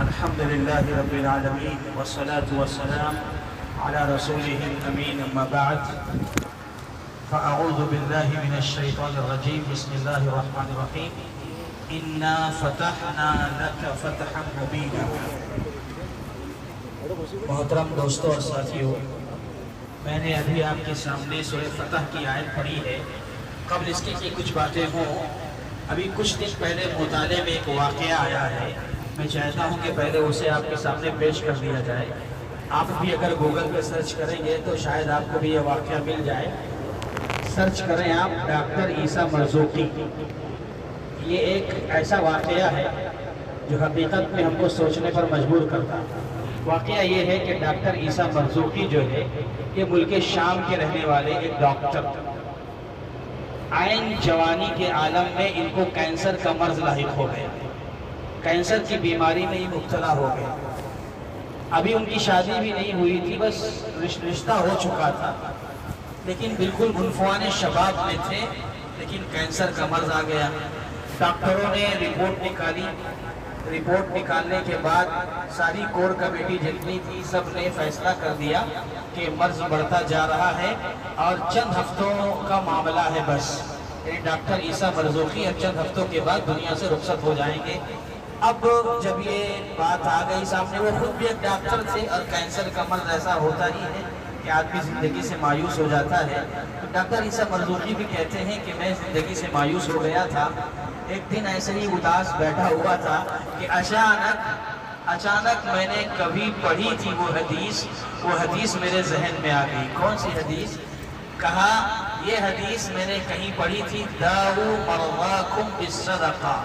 الحمد لله رب العالمين والصلاة والسلام على رسوله الأمين أما بعد فأعوذ بالله من الشيطان الرجيم بسم الله الرحمن الرحيم إنا فتحنا لك فتحا مبينا. محترم دوستوں اور ساتھیوں، میں نے ابھی آپ کے سامنے سورہ فتح کی آیت پڑھی ہے. قبل اس کی کچھ باتیں ہوں. ابھی کچھ دن پہلے مطالعے میں ایک واقعہ آیا ہے. میں چاہتا ہوں کہ پہلے اسے آپ کے سامنے پیش کر دیا جائے. آپ بھی اگر گوگل پہ سرچ کریں گے تو شاید آپ کو بھی یہ واقعہ مل جائے. سرچ کریں آپ ڈاکٹر عیسیٰ مرزوقی. یہ ایک ایسا واقعہ ہے جو حقیقت میں ہم کو سوچنے پر مجبور کرتا. واقعہ یہ ہے کہ ڈاکٹر عیسیٰ مرزوقی جو ہے یہ ملک شام کے رہنے والے ایک ڈاکٹر، عین جوانی کے عالم میں ان کو کینسر کا مرض لاحق ہو گیا. کینسر کی بیماری میں ہی مبتلا ہو گئے. ابھی ان کی شادی بھی نہیں ہوئی تھی، بس رشتہ ہو چکا تھا، لیکن بالکل عنفوان شباب میں تھے. لیکن کینسر کا مرض آ گیا. ڈاکٹروں نے رپورٹ نکالی. رپورٹ نکالنے کے بعد ساری کور کمیٹی جتنی تھی سب نے فیصلہ کر دیا کہ مرض بڑھتا جا رہا ہے اور چند ہفتوں کا معاملہ ہے بس. یعنی ڈاکٹر عیسیٰ مرزوقی اب چند ہفتوں کے بعد دنیا سے رخصت ہو جائیں گے. اب جب یہ بات آ گئی سامنے، وہ خود بھی ایک ڈاکٹر تھے اور کینسر کا مرض ایسا ہوتا ہی ہے کہ آدمی زندگی سے مایوس ہو جاتا ہے. تو ڈاکٹر عیسیٰ مرزوقی بھی کہتے ہیں کہ میں زندگی سے مایوس ہو گیا تھا. ایک دن ایسے ہی اداس بیٹھا ہوا تھا کہ اچانک میں نے کبھی پڑھی تھی وہ حدیث میرے ذہن میں آ گئی. کون سی حدیث؟ کہا یہ حدیث میں نے کہیں پڑھی تھی، داؤ مرضاکم بالصدقہ،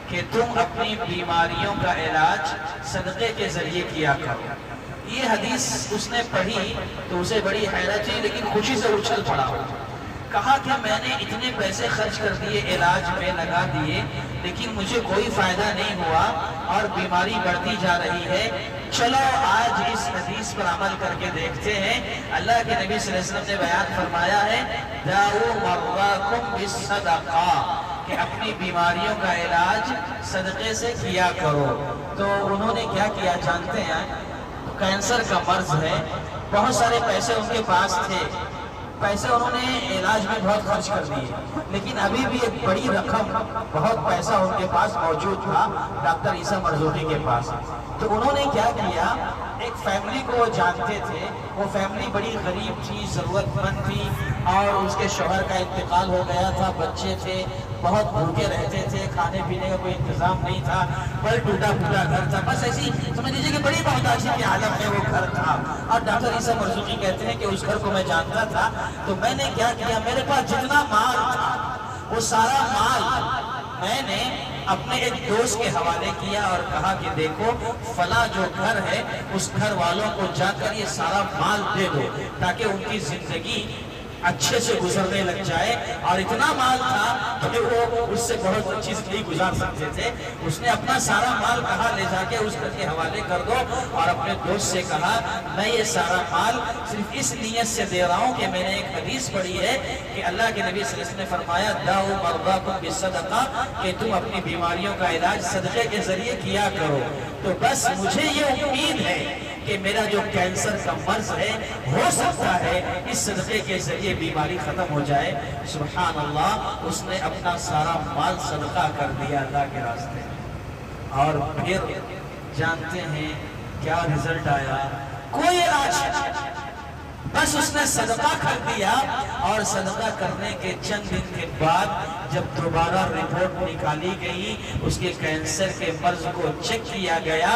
کہ تم اپنی بیماریوں کا علاج صدقے کے ذریعے کیا کرو. یہ حدیث اس نے پڑھی تو اسے بڑی حیرت ہوئی، لیکن خوشی سے اچھل پڑا. کہا کہ میں نے اتنے پیسے خرچ کر دیے، علاج میں لگا دیے، لیکن مجھے کوئی فائدہ نہیں ہوا اور بیماری بڑھتی جا رہی ہے. چلو آج اس حدیث پر عمل کر کے دیکھتے ہیں. اللہ کے نبی صلی اللہ علیہ وسلم نے بیان فرمایا ہے داؤ مرضاکم بالصدقہ، کہ اپنی بیماریوں کا علاج صدقے سے کیا کرو. تو انہوں نے کیا کیا جانتے ہیں؟ کینسر کا مرض ہے، بہت سارے پیسے ان کے پاس تھے، پیسے انہوں نے علاج میں بہت خرچ کر دیے، لیکن ابھی بھی ایک بڑی رقم، بہت پیسہ ان کے پاس موجود تھا ڈاکٹر عیسیٰ مرزوقی کے پاس. تو انہوں نے کیا کیا، ایک فیملی کو وہ جانتے تھے. وہ فیملی بڑی غریب تھی، ضرورت مند تھی، اور اس کے شوہر کا انتقال ہو گیا تھا، بچے تھے، بہت بھوکے رہتے تھے، کھانے پینے کا کوئی انتظام نہیں تھا، بڑا ٹوٹا پھوٹا گھر تھا. بس ایسی سمجھ لیجیے کہ بڑی محتاجی کے عالم میں وہ گھر تھا. اور ڈاکٹر عیسیٰ مرزوقی کہتے ہیں کہ اس گھر کو میں جانتا تھا. تو میں نے کیا کیا، میرے پاس جتنا مال تھا وہ سارا مال میں نے اپنے ایک دوست کے حوالے کیا اور کہا کہ دیکھو فلاں جو گھر ہے اس گھر والوں کو جا کر یہ سارا مال دے دو تاکہ ان کی زندگی اچھے سے گزرنے لگ جائے. اور اتنا مال تھا کہ وہ اس سے بہت اچھی زندگی گزار سکتے تھے. اس نے اپنا سارا مال کہا لے جا کے اس گھر کے حوالے کر دو، اور اپنے دوست سے کہا میں یہ سارا مال صرف اس نیت سے دے رہا ہوں کہ میں نے ایک حدیث پڑھی ہے کہ اللہ کے نبی صلی اللہ علیہ وسلم نے فرمایا داؤ مرضاکم بالصدقہ، کہ تم اپنی بیماریوں کا علاج صدقے کے ذریعے کیا کرو. تو بس مجھے یہ امید ہے کہ میرا جو کینسر کا مرض ہے ہو سکتا ہے اس صدقے کے ذریعے بیماری ختم ہو جائے. سبحان اللہ، اس نے اپنا سارا مال صدقہ کر دیا اللہ کے راستے. اور پھر جانتے ہیں کیا رزلٹ آیا؟ کوئی علاج نہیں، بس اس نے صدقہ کر دیا. اور صدقہ کرنے کے چند دن کے بعد جب دوبارہ رپورٹ نکالی گئی، اس کے کینسر کے مرض کو چیک کیا گیا،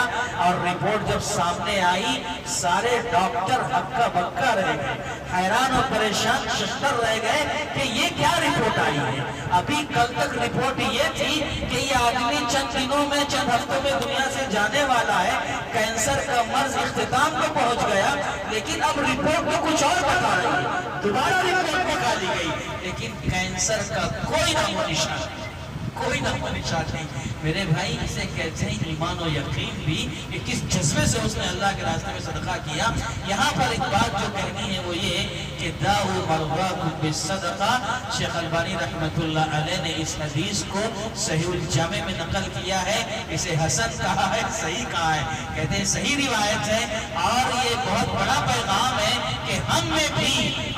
اور رپورٹ جب سامنے آئی سارے ڈاکٹر ہکا بکا رہ گئے، حیران اور پریشان ششدر رہ گئے کہ یہ کیا رپورٹ آئی ہے. ابھی کل تک رپورٹ یہ تھی کہ یہ آدمی چند دنوں میں، چند ہفتوں میں دنیا سے جانے والا ہے، کینسر کا مرض اختتام کو پہنچ گیا. لیکن اب رپورٹ کو کچھ اور بتا رہی ہے. دوبارہ رپورٹ نکالی گئی، لیکن کینسر کا کوئی نام و نشان نہیں. میرے بھائی اسے کہتے ہیں ایمان و یقین بھی کہ کس جذبے سے اس نے اللہ کے راستے میں صدقہ کیا۔ یہاں پر ایک بات جو کہنی ہے وہ یہ کہ داؤ مرواکم بالصدقہ، شیخ البانی رحمۃ اللہ علیہ نے اس حدیث کو صحیح الجامع میں نقل کیا ہے، اسے حسن کہا ہے، صحیح کہا ہے، کہتے ہیں صحیح روایت ہے، اور یہ بہت بڑا پیغام ہے کہ ہم میں بھی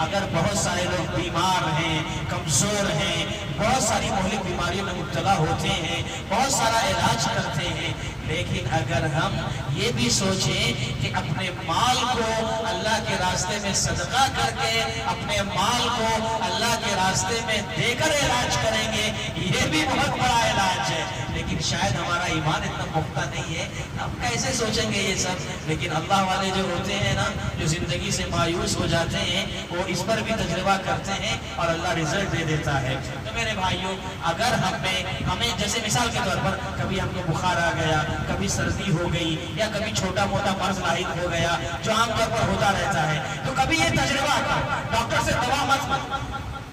اگر بہت سارے لوگ بیمار ہیں، کمزور ہیں، بہت ساری مہلک بیماریوں میں مبتلا ہوتے ہیں، بہت سارا علاج کرتے ہیں، لیکن اگر ہم یہ بھی سوچیں کہ اپنے مال کو اللہ کے راستے میں صدقہ کر کے اپنے مال کو اللہ کے راستے میں دے کر علاج کریں گے، یہ بھی بہت بڑا علاج ہے، لیکن شاید ہمارا ایمان اتنا پختہ نہیں ہے، ہم کیسے سوچیں گے یہ سب؟ لیکن اللہ والے جو ہوتے ہیں نا، جو زندگی سے مایوس ہو جاتے ہیں، وہ اس پر بھی تجربہ کرتے ہیں اور اللہ رزلٹ دے دیتا ہے۔ تو میرے بھائیوں، اگر ہمیں جیسے مثال کے طور پر کبھی ہم کو بخار آ گیا، کبھی سردی ہو گئی، یا کبھی چھوٹا موٹا مرض لاحق ہو گیا جو عام طور پر ہوتا رہتا ہے، تو کبھی یہ تجربہ کرو، ڈاکٹر سے دوا مت لو،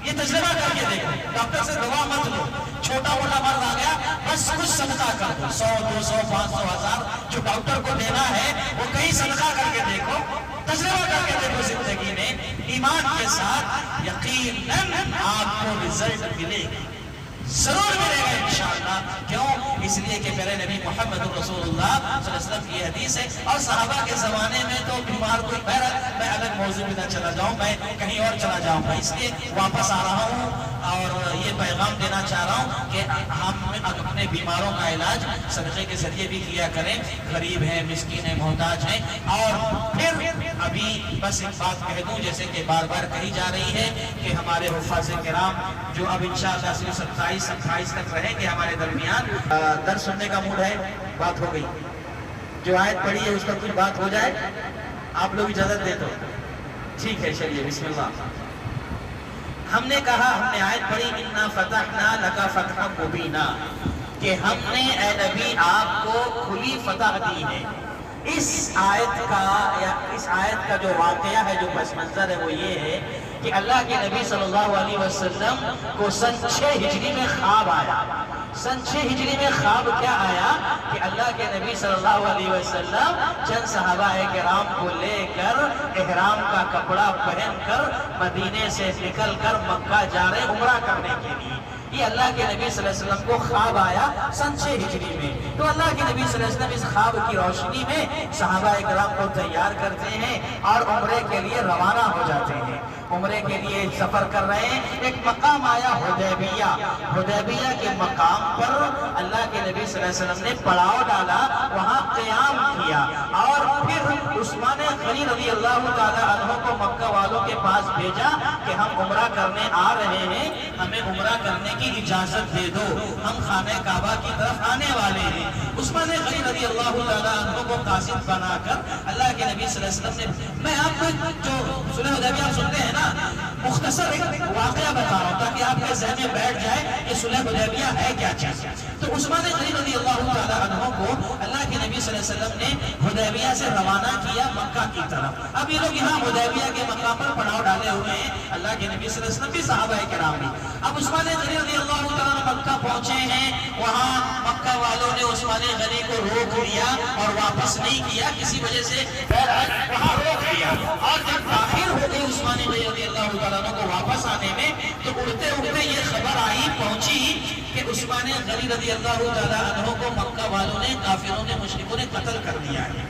یہ تجربہ کر کے دیکھو، ڈاکٹر سے دوا مت لو، چھوٹا موٹا مرض آ گیا بس کچھ صدقہ کر دو، 100 200 500 1000 جو ڈاکٹر کو دینا ہے وہ کہیں صدقہ کر کے دیکھو، تجربہ کر کے دیکھو زندگی میں، ایمان کے ساتھ یقیناً آپ کو رزلٹ ملے گا، ضرور ملے گا انشاءاللہ۔ کیوں؟ اس لیے کہ میرے نبی محمد رسول اللہ صلی اللہ علیہ وسلم کی حدیث ہے، اور صحابہ کے زمانے میں تو بیمار کوئی میں الگ موضوع میں نہ چلا جاؤں، میں کہیں اور چلا جاؤں گا، اس لیے واپس آ رہا ہوں اور یہ پیغام دینا چاہ رہا ہوں کہ ہم اپنے بیماروں کا علاج صدقے کے ذریعے بھی کیا کریں، غریب ہیں، مسکین ہیں، محتاج ہیں۔ اور پھر ابھی بس ایک بات کہہ دوں جیسے کہ بار بار کہی جا رہی ہے کہ ہمارے حفاظ کرام جو اب انشاءاللہ 27-28 تک رہیں گے ہمارے درمیان، درس سننے کا موڈ ہے، بات ہو گئی، جو آیت پڑھی ہے اس پر کچھ بات ہو جائے، آپ لوگ اجازت دے دو، ٹھیک ہے؟ چلیے بسم اللہ۔ ہم نے کہا، ہم نے آیت پڑھی اِنَّا فَتَحْنَا لَكَ فَتْحًا مُبِينًا، کہ ہم نے اے نبی آپ کو کھلی فتح دی ہے۔ اس آیت کا جو واقعہ ہے، جو پس منظر ہے وہ یہ ہے کہ اللہ کے نبی صلی اللہ علیہ وسلم کو سن 6 ہجری میں خواب آیا۔ سن 6 ہجری میں خواب کیا آیا کہ اللہ کے نبی صلی اللہ علیہ وسلم چند صحابہ کرام کو لے کر احرام کا کپڑا پہن کر مدینے سے نکل کر مکہ جا رہے عمرہ کرنے کے لیے۔ یہ اللہ کے نبی صلی اللہ علیہ وسلم کو خواب آیا سن 6 ہجری میں۔ تو اللہ کے نبی صلی اللہ علیہ وسلم اس خواب کی روشنی میں صحابہ کرام کو تیار کرتے ہیں اور عمرے کے لیے روانہ ہو جاتے ہیں، عمرے کے لیے سفر کر رہے ہیں۔ ایک مقام آیا حدیبیہ، حدیبیہ کے مقام پر اللہ کے نبی صلی اللہ علیہ وسلم نے پڑاؤ ڈالا، وہاں قیام کیا، اور پھر عثمان غنی رضی اللہ تعالیٰ عنہ کو مکہ والوں کے پاس بھیجا کہ ہم عمرہ کرنے آ رہے ہیں، ہمیں عمرہ کرنے کی اجازت دے دو، ہم خانہ کعبہ کی طرف آنے والے ہیں۔ عثمان غنی رضی اللہ تعالیٰ عنہ کو قاصد بنا کر اللہ کے نبی صلی اللہ علیہ وسلم نے، میں آپ کو جو صلح حدیبیہ آپ سنتے ہیں نا، مختصر ایک واقعہ بتا رہا ہوں تاکہ آپ کے ذہن میں بیٹھ جائے کہ صلح حدیبیہ ہے کیا چیز۔ تو عثمان غنی رضی اللہ تعالیٰ عنہ کو اللہ کے نبی صلی اللہ علیہ وسلم نے حدیبیہ سے روانہ کیا مکہ کی طرف۔ اب یہ لوگ یہاں حدیبیہ کے مقام پر پڑاؤ ڈالے ہوئے ہیں، اللہ کے نبی صلی اللہ علیہ وسلم بھی صحابہ کرام بھی۔ اب عثمان غنی رضی اللہ تعالیٰ عنہ مکہ پہنچے ہیں، وہاں مکہ والوں نے عثمان غنی کو روک لیا اور واپس نہیں کیا، کسی وجہ سے وہاں روک لیا، اور جب داخل ہو گئی عثمان غنی رضی اللہ تعالیٰ عنہ کو واپس آنے میں، تو اڑتے اڑتے یہ خبر آئی پہنچی کہ عثمان غنی رضی اللہ تعالیٰ عنہ کو مکہ والوں نے، کافروں نے، مشرکوں نے قتل کر دیا ہے۔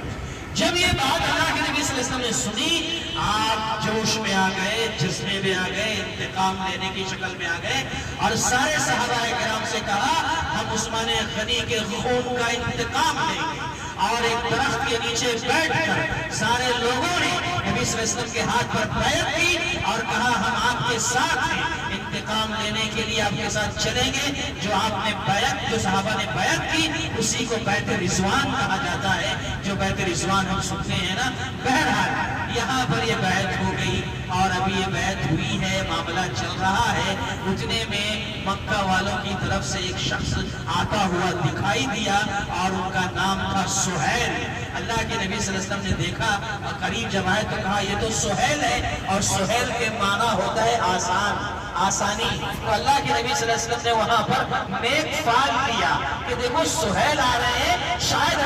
جب یہ بات اللہ کے نبی صلی اللہ علیہ وسلم نے سنی، آپ جوش میں آ گئے، جذبے میں آ گئے، انتقام لینے کی شکل میں آ گئے، اور سارے صحابہ کرام سے کہا ہم عثمان غنی کے خون کا انتقام لیں گے، اور ایک درخت کے نیچے بیٹھ کر سارے لوگوں نے نبی صلی اللہ علیہ وسلم کے ہاتھ پر بیعت کی اور کہا ہم آپ کے ساتھ ہیں، انتقام لینے کے لیے آپ کے ساتھ چلیں گے۔ جو آپ نے بیعت، جو صحابہ نے بیعت کی، اسی کو بیعت رضوان کہا جاتا ہے، جو بیعت رضوان ہم سنتے ہیں نا۔ بہرحال یہاں پر یہ بیعت ہو گئی، اور ابھی یہ بیعت ہوئی ہے، معاملہ چل رہا ہے، اتنے میں مکہ والوں کی طرف سے ایک شخص آتا ہوا دکھائی دیا، اور ان کا نام تھا سہیل۔ اللہ کے نبی صلی اللہ علیہ وسلم نے دیکھا، قریب جب آئے تو کہا یہ تو سہیل ہے، اور سہیل کے معنی ہوتا ہے آسان، آسانی. تو اللہ کے نبی صلی اللہ علیہ وسلم نے وہاں پر نیک فال دیا کہ دیکھو سہیل آ رہے ہیں, شاید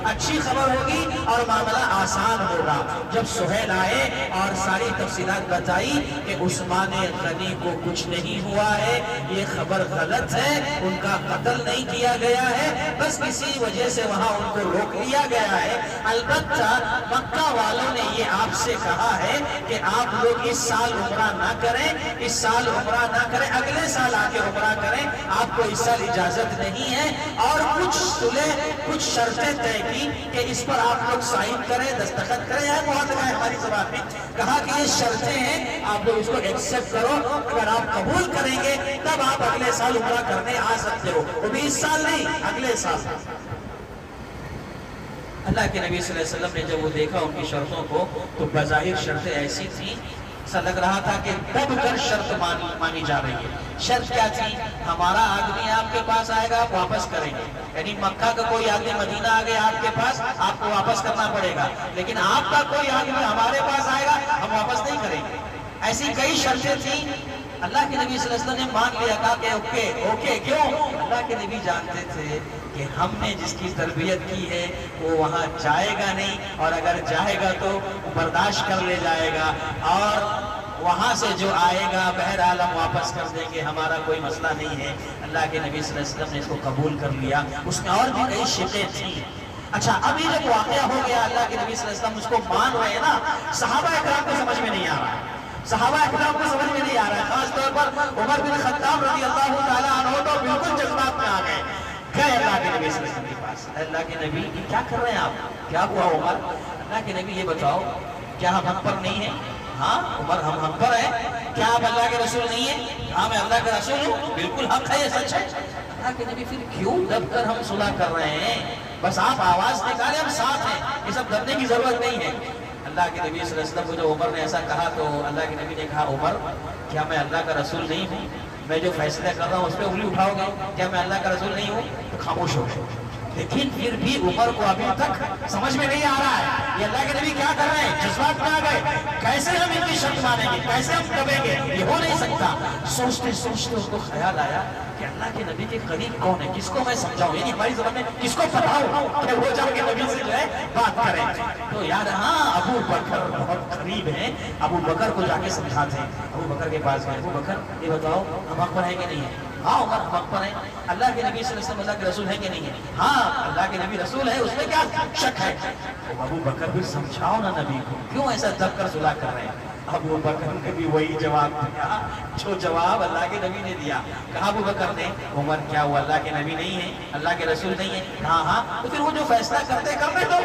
اچھی خبر ہوگی اور معاملہ آسان ہوگا. جب سہیل آئے اور ساری تفصیلات بتائی کہ عثمان غنی کو کچھ نہیں ہوا ہے, یہ خبر غلط ہے, ان کا قتل نہیں کیا گیا ہے, بس اسی وجہ سے وہاں ان کو روک لیا گیا ہے. البتہ مکہ والوں نے یہ آپ سے کہا ہے کہ آپ لوگ اس سال عمرہ نہ کریں, اگلے سال آ کے عمرہ کریں, آپ کو اس سال اجازت نہیں ہے. اور کچھ شرطیں طے کی کہ اس پر آپ لوگ سائن کریں, دستخط کریں. بہت ہے ہماری زبان میں کہا کہ یہ شرطیں ہیں, آپ لوگ اس کو ایکسپٹ کرو, اگر آپ قبول کریں گے تب آپ اگلے سال عمرہ کرنے آ سکتے ہو, وہ بھی اس سال نہیں, اگلے سال. اللہ کے نبی صلی اللہ علیہ وسلم نے جب وہ دیکھا ان کی شرطوں کو تو بظاہر شرطیں ایسی تھیں, ایسا لگ رہا تھا کہ دب کر شرط مانی جا رہی ہے. شرط کیا تھی؟ ہمارا آدمی آپ کے پاس آئے گا, آپ واپس کریں گے. یعنی مکہ کا کوئی آدمی مدینہ آ گیا آپ کے پاس, آپ کو واپس کرنا پڑے گا, لیکن آپ کا کوئی آدمی ہمارے پاس آئے گا, ہم واپس نہیں کریں گے. ایسی کئی شرطیں تھیں. اللہ کے نبی صلی اللہ علیہ وسلم نے مان لیا, کہا کہ اوکے. کیوں؟ اللہ کے نبی جانتے تھے کہ ہم نے جس کی تربیت کی ہے وہ وہاں جائے گا نہیں, اور اگر جائے گا تو برداشت کر لے جائے گا, اور وہاں سے جو آئے گا بہرحال ہم واپس کر دیں گے, ہمارا کوئی مسئلہ نہیں ہے. اللہ کے نبی صلی اللہ علیہ وسلم نے اس کو قبول کر لیا. اس میں اور بھی کئی شقیں تھیں. اچھا, ابھی جب واقعہ ہو گیا, اللہ کے نبی صلی اللہ علیہ وسلم اس کو مان رہے ہیں نا, صحابہ اکرام کو سمجھ میں نہیں آ رہا, خاص طور پر عمر بن خطاب رضی اللہ تعالیٰ عنہ تو بالکل جذبات میں آ گئے. گئے اللہ کے نبی صلی اللہ علیہ وسلم کے پاس, اللہ کے نبی کیا کر رہے ہیں آپ, کیا ہوا عمر؟ اللہ کے نبی یہ بتاؤ, کیا ہم حق پر نہیں ہیں؟ ہاں عمر, ہم حق پر ہیں. کیا آپ اللہ کے رسول نہیں ہیں؟ ہاں میں اللہ کا رسول ہوں, بالکل حق ہے, یہ سچ ہے. اللہ کے نبی پھر کیوں دب کر ہم صلح کر رہے ہیں؟ بس آپ آواز نکالیں, ہم ساتھ ہیں, یہ سب ڈرنے کی ضرورت نہیں ہے. اللہ کے نبی صلی اللہ علیہ وسلم کو جب عمر نے ایسا کہا تو اللہ کے نبی نے کہا, عمر کیا میں اللہ کا رسول نہیں ہوں؟ میں جو فیصلہ کر رہا ہوں اس پہ انگلی اٹھاؤ گے؟ کیا میں اللہ کا رسول نہیں ہوں؟ تو خاموش ہو گئے. لیکن پھر بھی عمر کو ابھی تک سمجھ میں نہیں آ رہا ہے یہ اللہ کے نبی کیا کر رہے ہیں. جذبات میں آ گئے, کیسے ہم ان کی شرط مانیں گے, کیسے ہم دبیں گے, یہ ہو نہیں سکتا. سوچتے سوچتے اس کو خیال آیا کہ اللہ کے نبی کے قریب کون ہے, کس کو میں سمجھاؤں, یعنی ہماری زبان میں کس کو بتاؤں کہ وہ جا کے نبی سے جو ہے بات کریں. تو یاد, ہاں ابو بکر بہت قریب ہیں, ابو بکر کو جا کے سمجھاتے ہیں. ابو بکر کے پاس گئے, ابو بکر یہ بتاؤ ہم حق پر ہیں کہ نہیں ہے؟ ہاں عمر ہم حق پر ہیں. اللہ کے نبی صلی اللہ علیہ وسلم اللہ کے رسول ہے کہ نہیں ہے؟ ہاں اللہ کے نبی رسول ہے, اس میں کیا شک ہے؟ ابو بکر بھی سمجھاؤ نا نبی کو, کیوں ایسا دب کر صلح کر رہے ہیں؟ ابو بکر نے بھی وہی جواب دیا جو جواب اللہ کے نبی نے دیا. کہا ابو بکر نے, عمر کیا ہوا, اللہ کے نبی نہیں ہے, اللہ کے رسول نہیں ہے؟ ہاں. تو پھر وہ جو فیصلہ کرتے دو.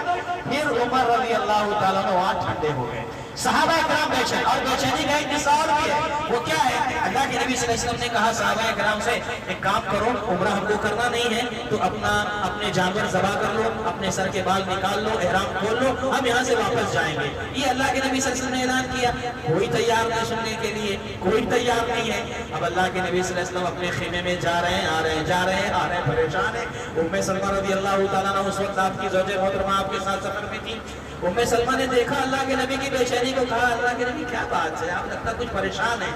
پھر عمر رضی اللہ تعالیٰ نے وہاں ٹھنڈے ہو گئے. صحابہ اکرام بے اور بےچینی کا ایک حصہ اور بھی ہے, وہ کیا ہے؟ اللہ کے نبی صلی اللہ علیہ وسلم نے کہا صحابہ اکرام سے, ایک کام کرو, عمرہ ہم کو کرنا نہیں ہے تو اپنے جانور ذبح کر لو, اپنے سر کے بال نکال لو, احرام کھول لو, ہم یہاں سے واپس جائیں گے. یہ اللہ کے نبی صلی اللہ علیہ وسلم نے اعلان کیا. کوئی تیار نہیں سننے کے لیے, کوئی تیار نہیں ہے. اب اللہ کے نبی صلی اللہ علیہ وسلم اپنے خیمے میں جا رہے ہیں, آ رہے ہیں, پریشان ہیں. ام سلمہ رضی اللہ تعالیٰ عنہ اس وقت آپ کی زوجہ محترمہ آپ کے ساتھ سفر میں تھی. ام سلمہ نے دیکھا اللہ کے نبی کی بے چینی کو, کہا اللہ کے نبی کیا بات ہے, آپ لگتا کچھ پریشان ہیں.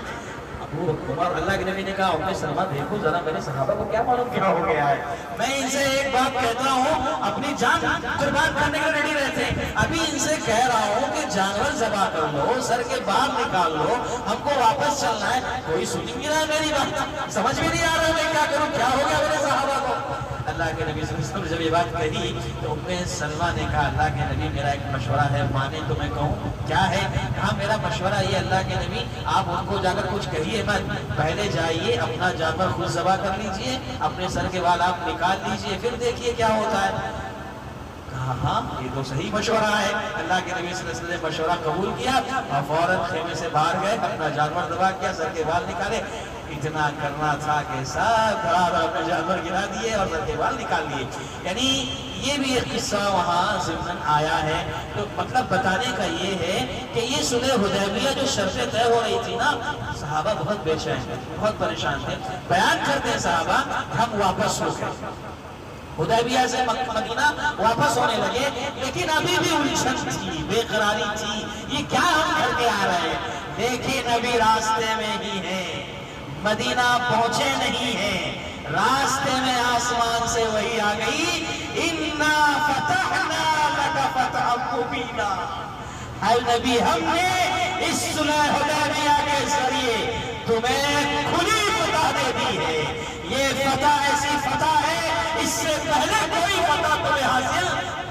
عمر, اللہ کے نبی نے کہا, ام سلمہ دیکھو ذرا میرے صحابہ کو کیا معلوم کیا ہو گیا ہے, میں ان سے ایک بات کہتا ہوں, اپنی جان قربان کرنے کے ریڈی رہتے ہیں. ابھی ان سے کہہ رہا ہوں کہ جانور ذبح کر لو, سر کے بال نکال لو, ہم کو واپس چلنا ہے, کوئی سنیں گی نہ میری بات, سمجھ میں نہیں آ رہا میں کیا کروں, کیا ہو گیا میرے صحابہ کو. اللہ کے نبی صلی اللہ علیہ وسلم جب یہ بات کہی تو ام سلمہ نے کہا, اللہ کے نبی میرا ایک مشورہ ہے, مانے تو میں کہوں. کیا ہے؟ کہا میرا مشورہ یہ, اللہ کے نبی آپ ان کو جا کر کچھ کہیے مت, پہلے جائیے اپنا جانور خود ذبح کر لیجئے, اپنے سر کے بال آپ نکال لیجئے, پھر دیکھیے کیا ہوتا ہے. کہا ہاں یہ تو صحیح مشورہ ہے. اللہ کے نبی صلی اللہ علیہ وسلم نے مشورہ قبول کیا اور فوراً خیمے سے باہر گئے, اپنا جانور ذبح کیا, سر کے بال نکالے. اتنا کرنا تھا کہ سب اپنے جانور گرا دیے اور سر کے بال نکال لیے. یعنی یہ بھی ایک قصہ وہاں ضمن آیا ہے. تو مطلب بتانے کا یہ ہے کہ یہ صلح حدیبیہ جو شرطیں طے ہو رہی تھی نا, صحابہ بہت بے چین تھے, بہت پریشان تھے. بیان کرتے ہیں صحابہ, ہم واپس ہو گئے, حدیبیہ سے مدینہ واپس ہونے لگے، لیکن ابھی بھی الجھن تھی، بے قراری تھی، یہ کیا ہم کر کے آ رہے ہیں؟ دیکھیں نبی راستے میں ہی ہیں، مدینہ پہنچے نہیں ہیں، راستے میں آسمان سے وحی آ گئی، اِنَّا فَتَحْنَا لَكَ فَتْحًا مُبِينًا، اے نبی ہم نے اس صلح حدیبیہ کے ذریعے تمہیں کھلی فتح دے دی ہے، یہ فتح ایسی فتح ہے اس سے پہلے کوئی فتح تمہیں حاصل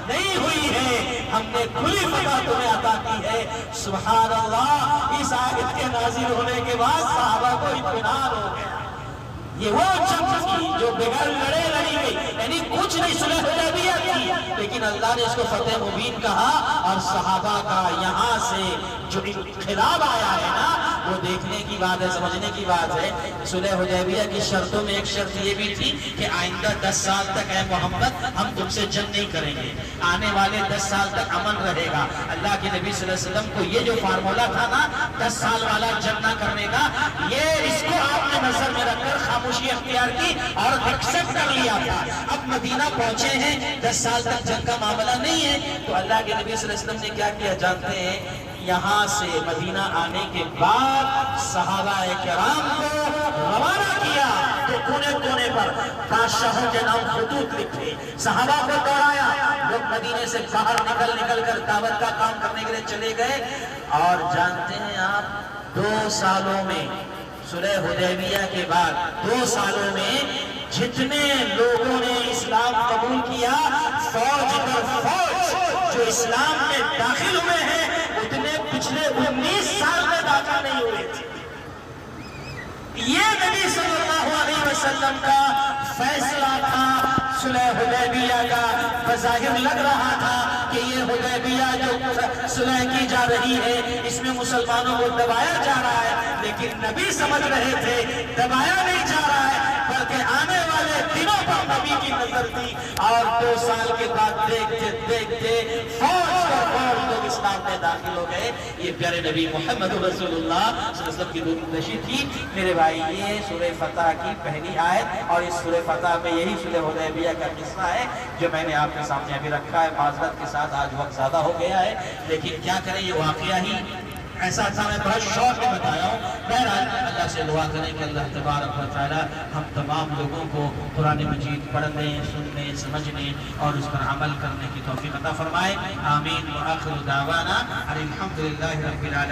نہیں ہوئی ہے، ہم نے کھلی فتح تمہیں عطا کی ہے۔ سبحان اللہ، اس آیت کے نازل ہونے کے بعد صحابہ کو اطمینان ہو گیا، یہ وہ جنگ تھی جو بغیر لڑے لڑی گئی، یعنی کچھ نہیں، صلح حدیبیہ تھی، لیکن اللہ نے اس کو فتح مبین کہا، اور صحابہ کا یہاں سے جو انقلاب آیا ہے نا، وہ دیکھنے کی بات ہے، سمجھنے کی بات ہے۔ صلح حدیبیہ کی شرطوں میں ایک شرط یہ بھی تھی کہ آئندہ 10 سال تک اے محمد ہم تم سے جنگ نہیں کریں گے، آنے والے 10 سال تک امن رہے گا۔ اللہ کے نبی صلی اللہ علیہ وسلم کو یہ جو فارمولا تھا نا 10 سال والا جنگ نہ کرنے کا، یہ اس کو آپ نے نظر میں رکھ کر خاموشی اختیار کی اور ایکسپٹ کر لیا تھا۔ اب مدینہ پہنچے ہیں، 10 سال تک جنگ کا معاملہ نہیں ہے، تو اللہ کے نبی صلی اللہ علیہ وسلم نے کیا کیا جانتے ہیں؟ یہاں سے مدینہ آنے کے بعد صحابہ کرام کو روانہ کیا، تو کونے کونے پر بادشاہوں کے نام خطوط لکھے، صحابہ کو دوڑایا، لوگ مدینے سے باہر نکل کر دعوت کا کام کرنے کے لیے چلے گئے۔ اور جانتے ہیں آپ 2 سالوں میں، صلح حدیبیہ کے بعد 2 سالوں میں جتنے لوگوں نے اسلام قبول کیا، فوج در فوج جو اسلام میں داخل ہوئے ہیں، اتنے پچھلے 19 سال میں داخل نہیں ہوئے تھے۔ یہ نبی صلی اللہ علیہ وسلم کا فیصلہ تھا صلح حدیبیہ کا۔ بظاہر لگ رہا تھا کہ یہ حدیبیہ جو صلح کی جا رہی ہے، اس میں مسلمانوں کو دبایا جا رہا ہے، لیکن نبی سمجھ رہے تھے دبایا نہیں جا رہا ہے، بلکہ آنے والے دنوں پر نبی کی نظر تھی۔ اور 2 سال کے بعد دیکھتے دیکھتے فوج پر فوج لوگ اسلام میں داخل ہو گئے۔ یہ پیارے نبی محمد رسول اللہ صلی اللہ علیہ وسلم کی دورندشی تھی۔ میرے بھائی، یہ سورہ فتح کی پہلی آیت، اور اس سورہ فتح میں یہی صلح حدیبیہ کا قصہ ہے جو میں نے آپ کے سامنے ابھی رکھا ہے۔ معذرت کے ساتھ آج وقت زیادہ ہو گیا ہے، لیکن کیا کریں، یہ واقعہ ہی ایسا تھا، میں بہت شوق میں بتایا ہوں۔ بہرحال اللہ سے دعا کریں کہ اللہ تبارک و تعالی ہم تمام لوگوں کو قرآن مجید پڑھنے، سننے، سمجھنے اور اس پر عمل کرنے کی توفیق عطا فرمائے۔ آمین۔ وآخر دعوانا الحمدللہ رب العالمین۔